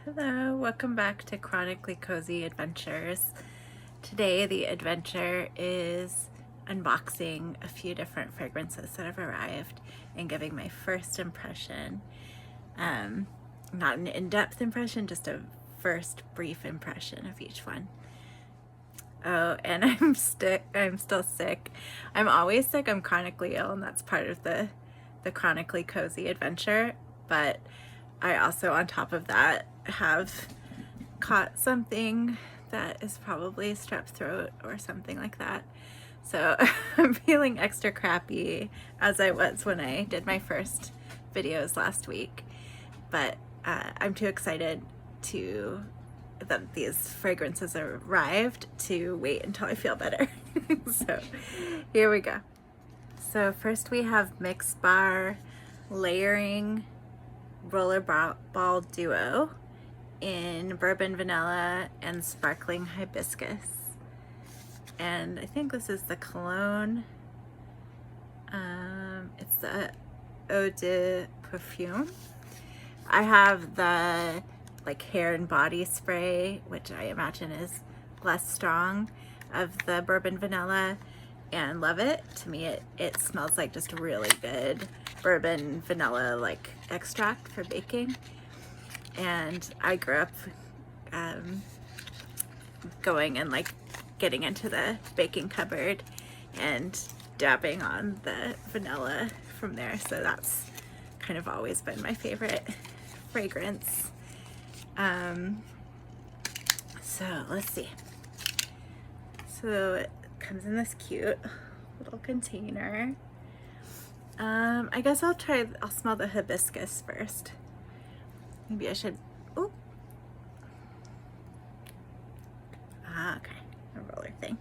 Hello, welcome back to Chronically Cozy Adventures. Today the adventure is unboxing a few different fragrances that have arrived and giving my first impression. Not an in-depth impression, just a first brief impression of each one. Oh, and I'm still sick. I'm always sick, I'm chronically ill, and that's part of the Chronically Cozy adventure, but I also, on top of that, have caught something that is probably strep throat or something like that. So I'm feeling extra crappy, as I was when I did my first videos last week. But I'm too excited that these fragrances arrived to wait until I feel better. So here we go. So first we have Mix Bar Layering Rollerball Duo in Bourbon Vanilla and Sparkling Hibiscus. And I think this is the cologne. It's the Eau de Perfume. I have the hair and body spray, which I imagine is less strong, of the Bourbon Vanilla, and love it. To me, it smells like just really good bourbon vanilla extract for baking. And I grew up going and getting into the baking cupboard and dabbing on the vanilla from there, so that's kind of always been my favorite fragrance. So let's see. So it comes in this cute little container. I guess I'll smell the hibiscus first. Maybe I should, ooh. Okay, a roller thing.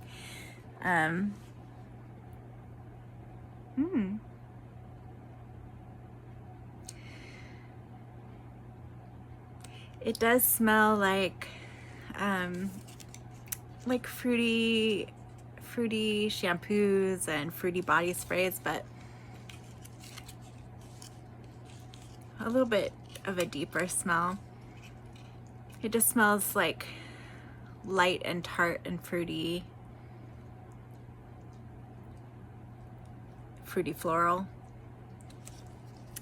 It does smell like fruity shampoos and fruity body sprays, but a little bit of a deeper smell. It just smells like light and tart and fruity floral.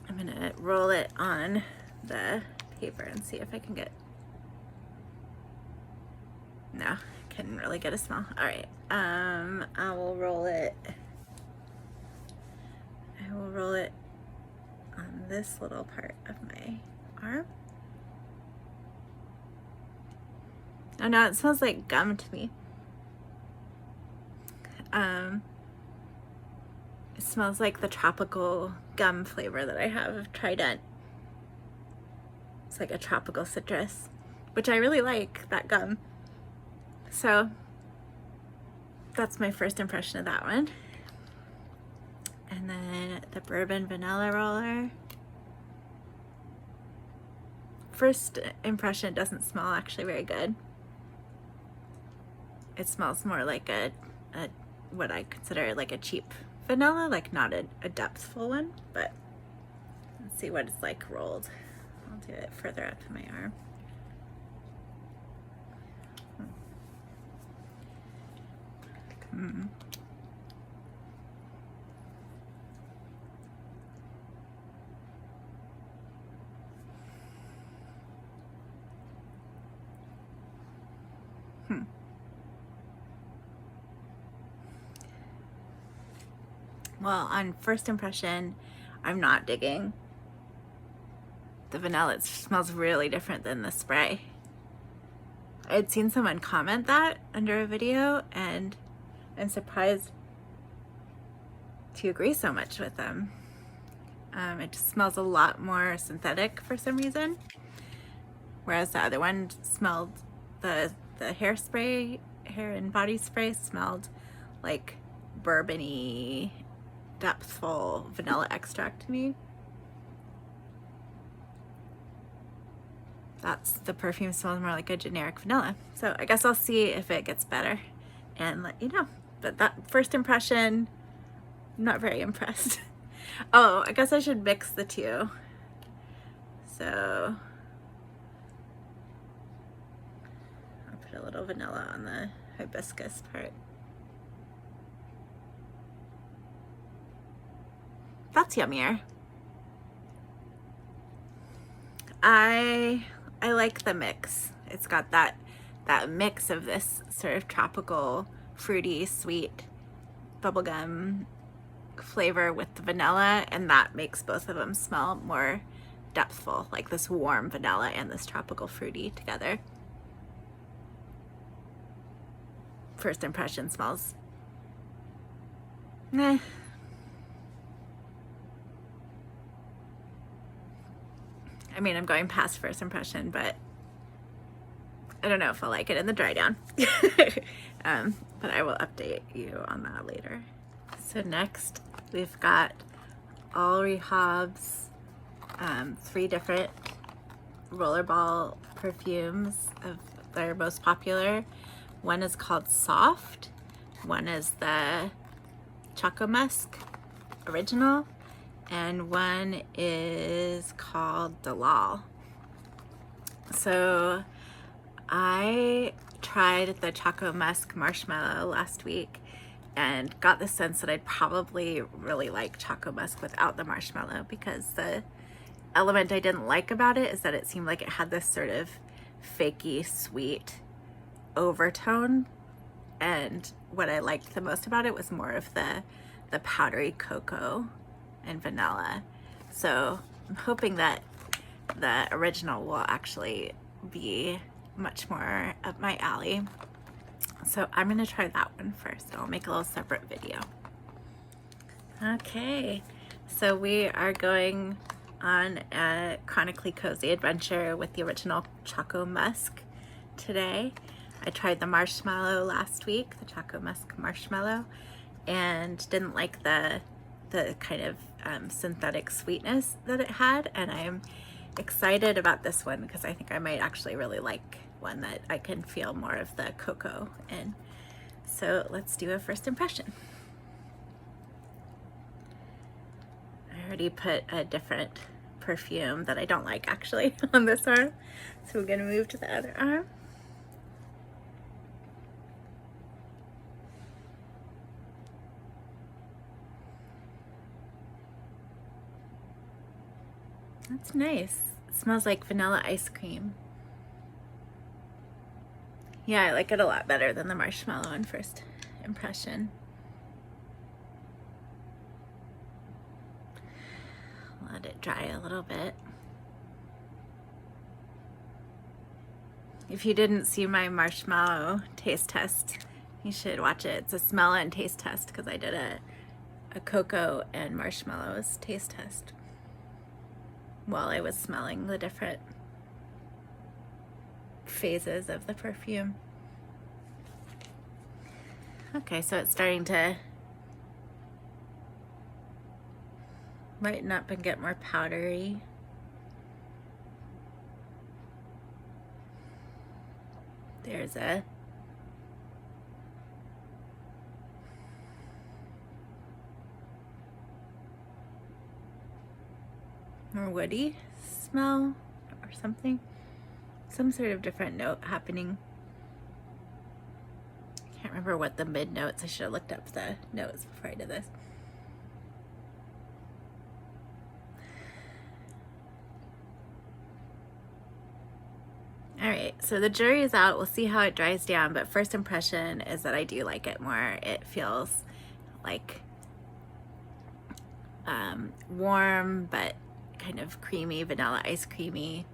I'm gonna roll it on the paper and see if I can get, no, couldn't really get a smell. All right, I will roll it on this little part of my arm. Oh no, it smells like gum to me. It smells like the tropical gum flavor that I have of Trident. It's like a tropical citrus, which I really like, that gum. So that's my first impression of that one. And then the Bourbon Vanilla Roller. First impression, doesn't smell actually very good. It smells more like a what I consider like a cheap vanilla, not a depthful one, but let's see what it's like rolled. I'll do it further up in my arm. Well, on first impression, I'm not digging the vanilla. It smells really different than the spray. I had seen someone comment that under a video, and I'm surprised to agree so much with them. It just smells a lot more synthetic for some reason, whereas the other one smelled, the hairspray, hair and body spray smelled like bourbony, depthful vanilla extract to me. The perfume smells more like a generic vanilla. So I guess I'll see if it gets better and let you know. But that first impression, I'm not very impressed. Oh, I guess I should mix the two. So little vanilla on the hibiscus part. That's yummier. I like the mix. It's got that mix of this sort of tropical, fruity, sweet bubblegum flavor with the vanilla, and that makes both of them smell more depthful, like this warm vanilla and this tropical fruity together. First impression smells meh. I mean, I'm going past first impression, but I don't know if I'll like it in the dry down. But I will update you on that later. So next we've got all Rehab's 3 different rollerball perfumes of their most popular. One is called Soft, one is the Choco Musk original, and one is called Dalal. So I tried the Choco Musk Marshmallow last week and got the sense that I'd probably really like Choco Musk without the marshmallow, because the element I didn't like about it is that it seemed like it had this sort of fakey sweet overtone, and what I liked the most about it was more of the powdery cocoa and vanilla. So I'm hoping that the original will actually be much more up my alley. So I'm gonna try that one first. I'll make a little separate video. Okay, so we are going on a chronically cozy adventure with the original Choco Musk today. I tried the marshmallow last week, the Choco Musk marshmallow, and didn't like the kind of synthetic sweetness that it had, and I'm excited about this one because I think I might actually really like one that I can feel more of the cocoa in. So let's do a first impression. I already put a different perfume that I don't like actually on this arm, so we're gonna move to the other arm. That's nice. It smells like vanilla ice cream. Yeah, I like it a lot better than the marshmallow on first impression. Let it dry a little bit. If you didn't see my marshmallow taste test, you should watch it. It's a smell and taste test because I did a cocoa and marshmallows taste test while I was smelling the different phases of the perfume. Okay, so it's starting to lighten up and get more powdery. There's a more woody smell or something. Some sort of different note happening. I can't remember what the mid notes. I should have looked up the notes before I did this. All right, so the jury is out. We'll see how it dries down, but first impression is that I do like it more. It feels like warm, but kind of creamy, vanilla ice creamy.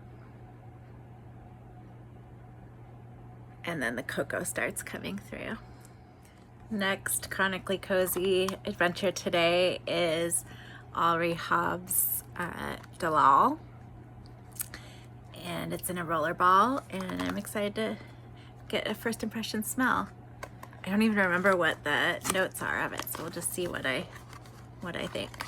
And then the cocoa starts coming through. Next chronically cozy adventure today is all Rehab's Dalal, and it's in a roller ball, and I'm excited to get a first impression smell. I don't even remember what the notes are of it, so we'll just see what I think.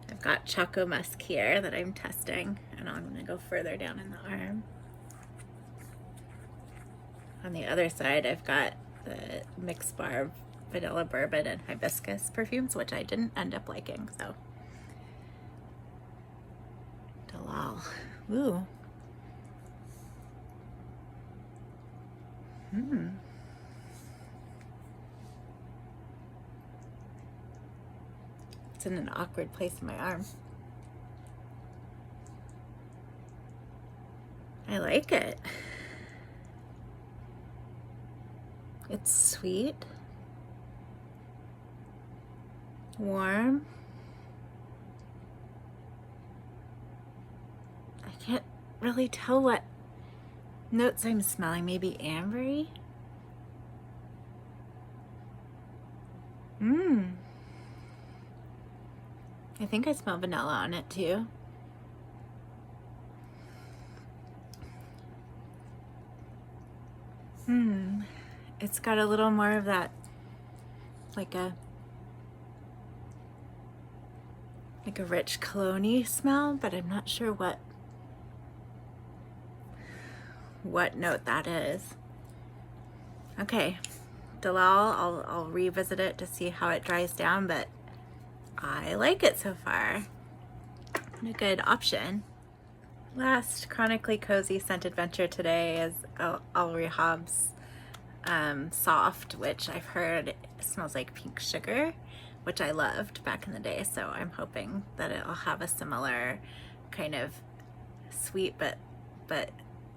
I've got Choco Musk here that I'm testing, and I'm gonna go further down in the arm. On the other side, I've got the mixed bar vanilla bourbon and hibiscus perfumes, which I didn't end up liking, so. Dalal. Ooh. It's in an awkward place in my arm. I like it. It's sweet, warm. I can't really tell what notes I'm smelling. Maybe ambery? I think I smell vanilla on it too. It's got a little more of that, like a rich cologne-y smell, but I'm not sure what note that is. Okay, Dalal, I'll revisit it to see how it dries down, but I like it so far. A good option. Last chronically cozy scent adventure today is Al Rehab's Soft, which I've heard smells like pink sugar, which I loved back in the day, so I'm hoping that it'll have a similar kind of sweet but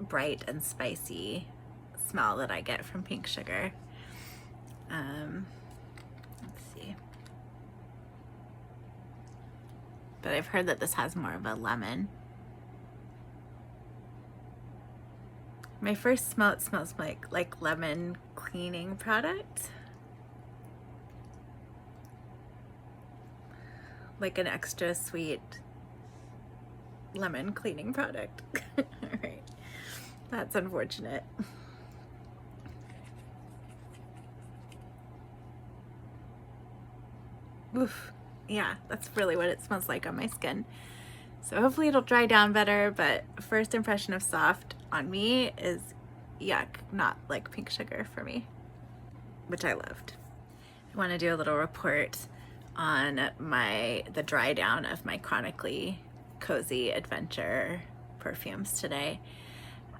bright and spicy smell that I get from pink sugar. Let's see. But I've heard that this has more of a lemon. My first smell, it smells like lemon cleaning product. Like an extra sweet lemon cleaning product. All right, that's unfortunate. Oof, yeah, that's really what it smells like on my skin. So hopefully it'll dry down better, but first impression of Soft on me is yuck, not like pink sugar for me, which I loved. I want to do a little report on the dry down of my chronically cozy adventure perfumes today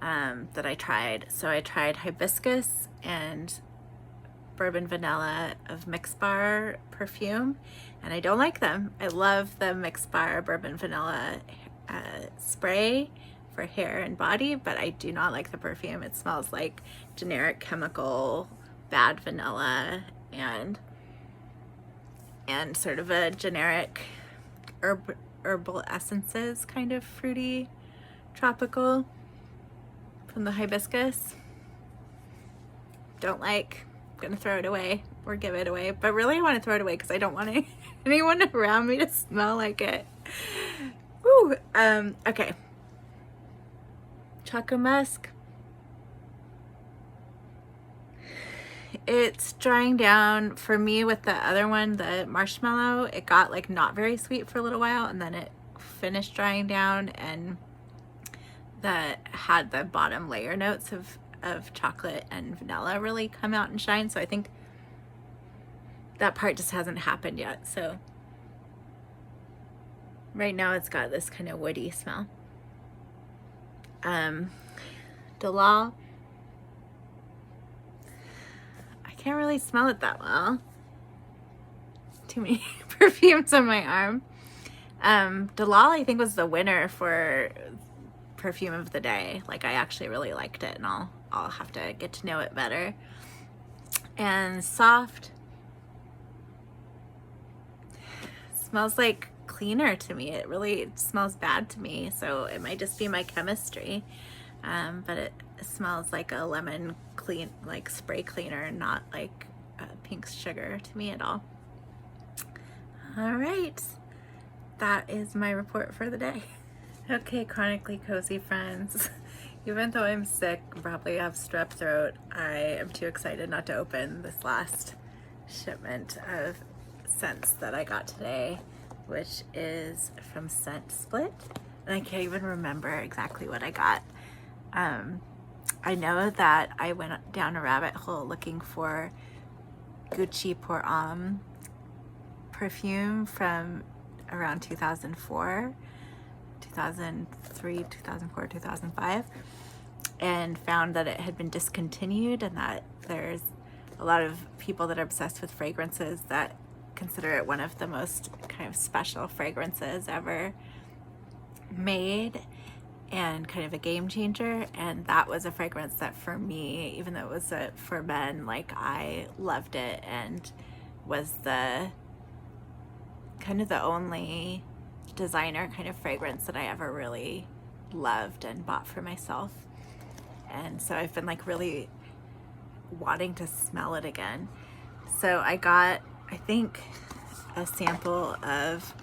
that I tried. So I tried hibiscus and bourbon vanilla of Mix Bar perfume, and I don't like them. I love the Mix Bar bourbon vanilla spray for hair and body, but I do not like the perfume. It smells like generic chemical bad vanilla and sort of a generic herbal essences, kind of fruity, tropical from the hibiscus. Don't like. Gonna throw it away or give it away, but really I want to throw it away because I don't want anyone around me to smell like it. Woo. Okay. Choco Musk. It's drying down for me with the other one, the marshmallow. It got like not very sweet for a little while, and then it finished drying down, and that had the bottom layer notes of chocolate and vanilla really come out and shine. So I think that part just hasn't happened yet. So right now it's got this kind of woody smell. Dalal, I can't really smell it that well. Too many perfumes on my arm. Dalal I think was the winner for perfume of the day. Like I actually really liked it, and I'll have to get to know it better. And Soft smells like cleaner to me. It really smells bad to me, so it might just be my chemistry. But it smells like a lemon clean, like spray cleaner, not like pink sugar to me at all. All right, that is my report for the day. Okay, chronically cozy friends. Even though I'm sick, probably have strep throat, I am too excited not to open this last shipment of scents that I got today, which is from Scent Split. And I can't even remember exactly what I got. I know that I went down a rabbit hole looking for Gucci Pour Homme perfume from around 2004. 2003, 2004, 2005, and found that it had been discontinued, and that there's a lot of people that are obsessed with fragrances that consider it one of the most kind of special fragrances ever made, and kind of a game changer. And that was a fragrance that for me, even though it was for men, like, I loved it, and was the kind of the only designer kind of fragrance that I ever really loved and bought for myself. And so I've been like really wanting to smell it again. So I got, I think, a sample of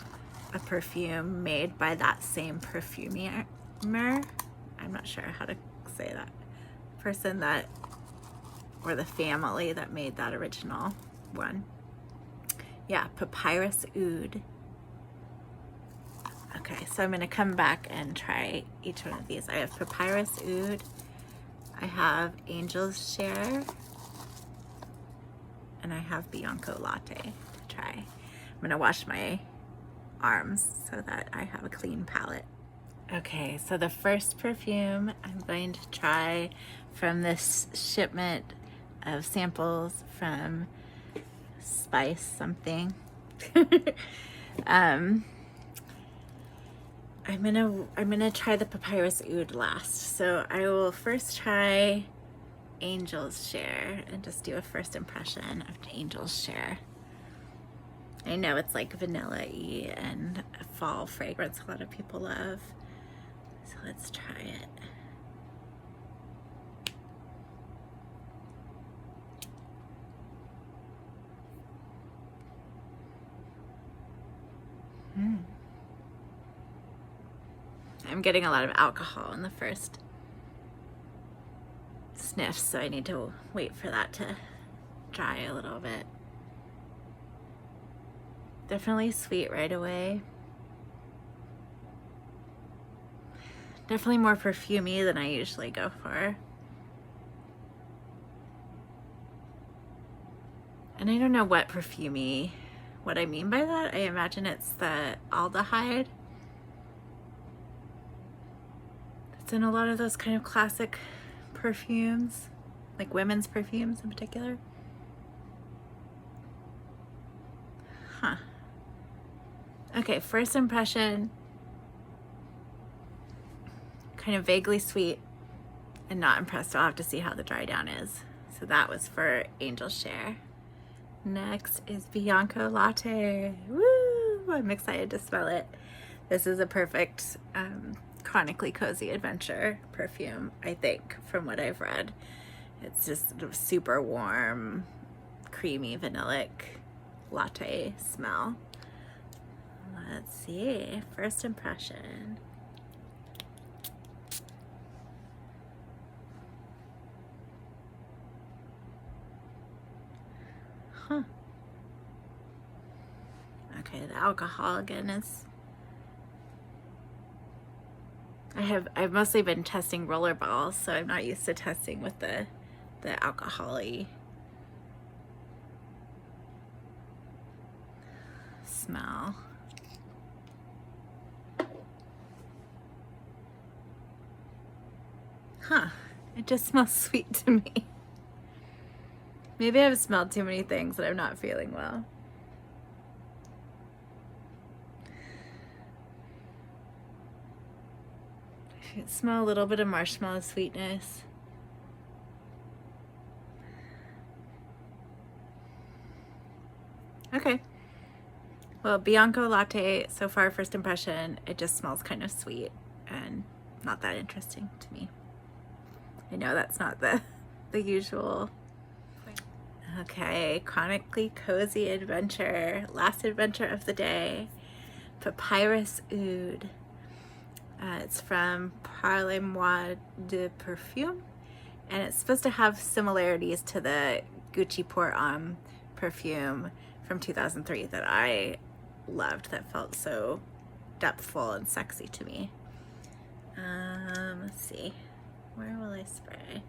a perfume made by that same perfumer. I'm not sure how to say that person, that, or the family that made that original one. Yeah, Papyrus Oud. Okay, so I'm gonna come back and try each one of these. I have Papyrus Oud, I have Angel's Share, and I have Bianco Latte to try. I'm gonna wash my arms so that I have a clean palette. Okay, so the first perfume I'm going to try from this shipment of samples from Spice something. I'm gonna try the Papyrus Oud last. So I will first try Angel's Share and just do a first impression of Angel's Share. I know it's like vanilla-y and a fall fragrance a lot of people love. So let's try it. I'm getting a lot of alcohol in the first sniff, so I need to wait for that to dry a little bit. Definitely sweet right away. Definitely more perfumey than I usually go for. And I don't know what perfumey, what I mean by that. I imagine it's the aldehyde. It's in a lot of those kind of classic perfumes, like women's perfumes in particular. Huh. Okay, first impression, kind of vaguely sweet and not impressed. I'll have to see how the dry down is. So that was for Angel's Share. Next is Bianco Latte. Woo! I'm excited to smell it. This is a perfect chronically cozy adventure perfume, I think, from what I've read. It's just super warm, creamy, vanillic latte smell. Let's see, first impression. Huh. Okay, the alcohol again is, I've mostly been testing rollerballs, so I'm not used to testing with the alcohol-y smell. Huh, it just smells sweet to me. Maybe I've smelled too many things that I'm not feeling well. I can smell a little bit of marshmallow sweetness. Okay. Well, Bianco Latte, so far, first impression, it just smells kind of sweet and not that interesting to me. I know that's not the usual. Okay, chronically cozy adventure, last adventure of the day, Papyrus Oud. It's from Parlez-moi de Perfume, and it's supposed to have similarities to the Gucci Pour Homme perfume from 2003 that I loved, that felt so depthful and sexy to me. Let's see, where will I spray?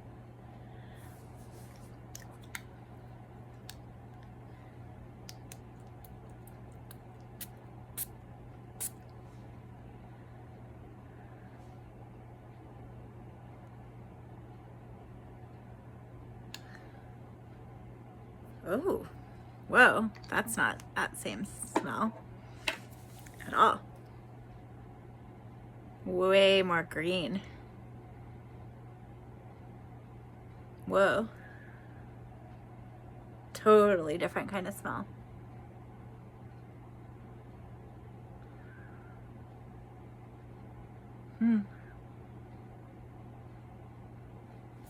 Oh, whoa, that's not that same smell at all. Way more green. Whoa. Totally different kind of smell.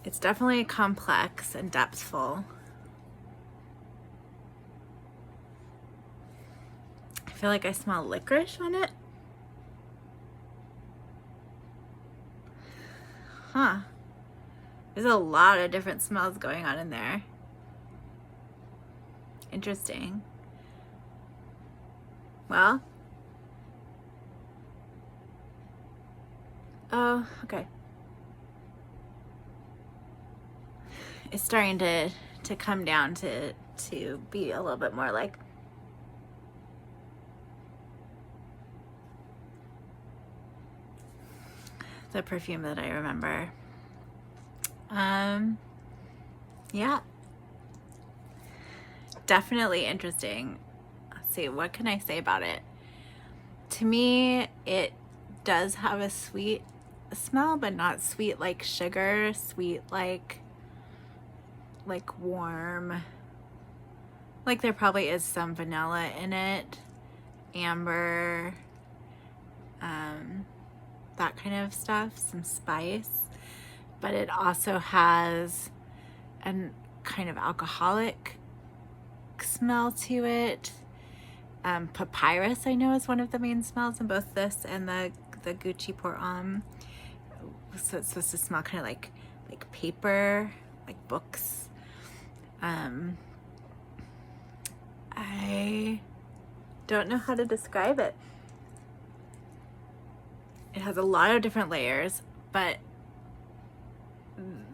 It's definitely complex and depthful. I feel like I smell licorice on it. Huh. There's a lot of different smells going on in there. Interesting. Well. Oh, okay. It's starting to come down to be a little bit more like the perfume that I remember. Yeah. Definitely interesting. Let's see, what can I say about it? To me, it does have a sweet smell, but not sweet like sugar, sweet like warm. Like there probably is some vanilla in it, amber, that kind of stuff, some spice, but it also has a kind of alcoholic smell to it. Papyrus, I know, is one of the main smells in both this and the Gucci Pour Homme. So it's supposed to smell kind of like paper, like books. I don't know how to describe it. It has a lot of different layers, but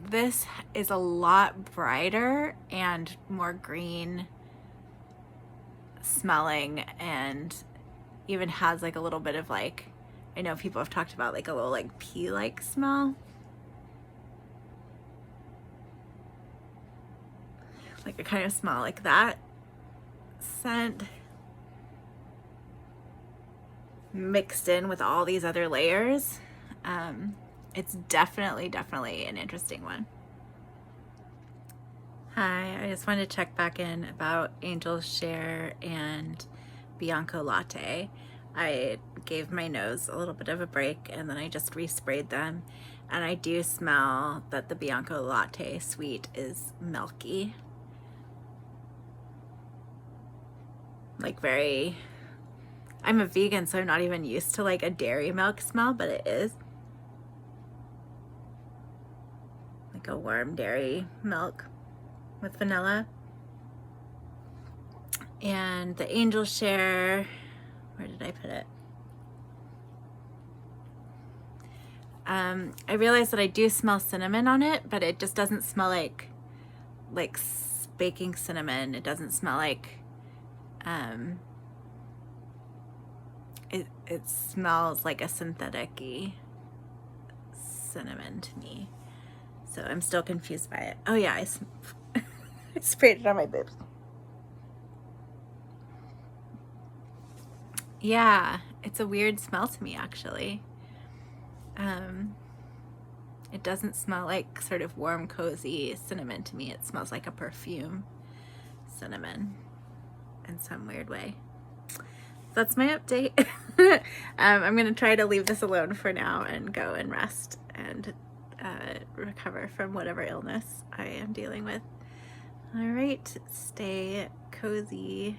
this is a lot brighter and more green smelling, and even has like a little bit of like, I know people have talked about like a little like pea-like smell. Like a kind of smell like that scent mixed in with all these other layers. It's definitely an interesting one. Hi, I just wanted to check back in about Angel's Share and Bianco Latte. I gave my nose a little bit of a break and then I just resprayed them, and I do smell that the Bianco Latte sweet is milky. Like very, I'm a vegan, so I'm not even used to like a dairy milk smell, but it is like a warm dairy milk with vanilla. And the Angel Share, where did I put it? I realized that I do smell cinnamon on it, but it just doesn't smell like baking cinnamon. It doesn't smell like, it smells like a synthetic-y cinnamon to me. So I'm still confused by it. Oh yeah, I sprayed it on my boobs. Yeah, it's a weird smell to me actually. It doesn't smell like sort of warm, cozy cinnamon to me. It smells like a perfume cinnamon in some weird way. That's my update. I'm gonna try to leave this alone for now and go and rest and recover from whatever illness I am dealing with. All right, stay cozy.